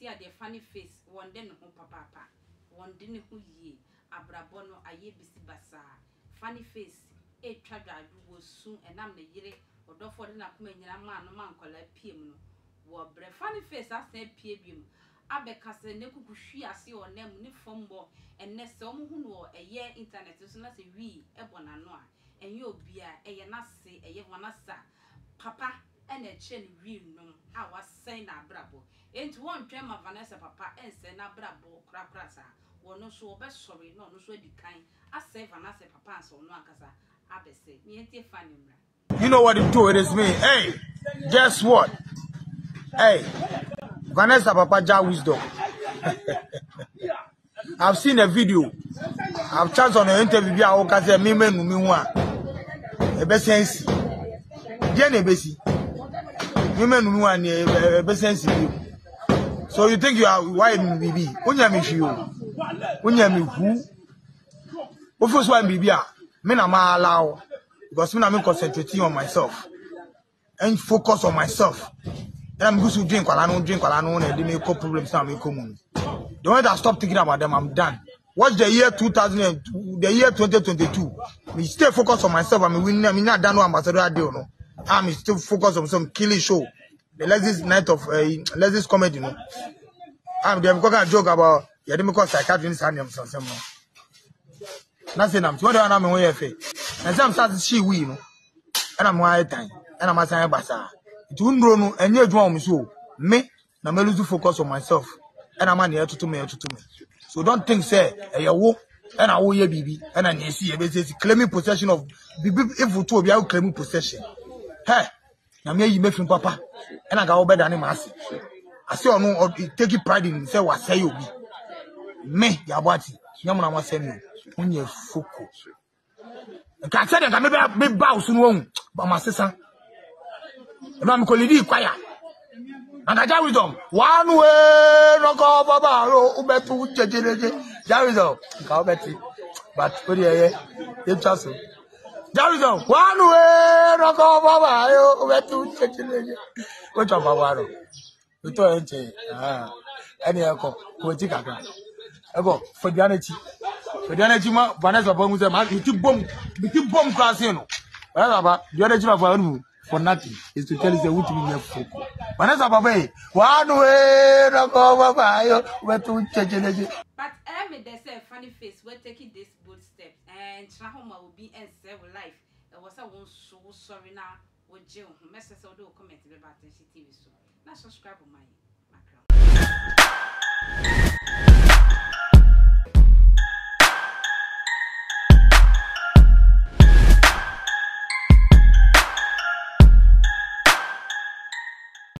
a the funny face one den ho papa one den ho yie abrabo no aye bisi basa funny face e twadwa wo su enam ne yire odofo de na koma nyina ma no mankola piem no wo bre funny face asen pie biem abeka se ne kuku hwi ase onam ne fombo enne se omo hu no eye internet so na se wi ebona no a enye obi a eye na se eye Vanessa papa ene chen wi no a wasen na brabo enti won twen ma Vanessa papa ense na brabo kra sa wono so obe sorry no no so adikan ase Vanessa papa so no akasa abese me enti fani mra. You know what it do? It is me. Hey, guess what? Hey, Vanessa papa ja wisdom. I've seen a video. I've chanced on an interview. I will say me menu me one. A best sense. Dear Nebesi. Me menu me one. A best sense. So you think you are white baby? Unya me you. Unya me who? What first one baby? Me na ma allow because me na me concentrating on myself and focus on myself. And I'm going to drink while I don't drink while I don't and they make problems now me come. The moment I stop thinking about them, I'm done. Watch the year 2002, the year 2022. Me stay focused on myself. I mean, we not done no ambassador deal, no. I'm still focused on some killing show. The latest night of latest comedy, you know. I'm there because I joke about yeah, they because psychiatrist and them some. Nothing. I'm what I'm on way fair. And some start she we, you know. And I'm one time. And I'm saying basa. It won't grow no. And you draw me so me. Na me lose focus on myself. And I'm here to me. So don't think say you wo and I wo ye bibi and I see e claiming possession of bibi if you to be out claiming possession. Hey, na me you make papa and I got better than him I say no or take pride in say what say you be. Me ya bwati. Nyamu na say me. Unye focus. Nka say dem ka me ba so no ba ma sesa. E ba me kolidi kwaya. And I tell you them, one way, no go, Baba, Ubetu, Jarizon, Calbetti, but what you trust him. Jarizon, one way, no go, Baba, Ubetu, which of our we told him, any alcohol, Kotika. Ego, for the energy, Vanessa Bomus, you keep bomb classing. Well, the energy of for nothing is to tell you the would be your folk. Vanessa Babe, one way, no go, Baba, where to change energy. But me they say funny face we're taking this bold steps and Trahoma will be and save life. It was a one so sorry now with Jill message or do comment about the TV so now subscribe on my account.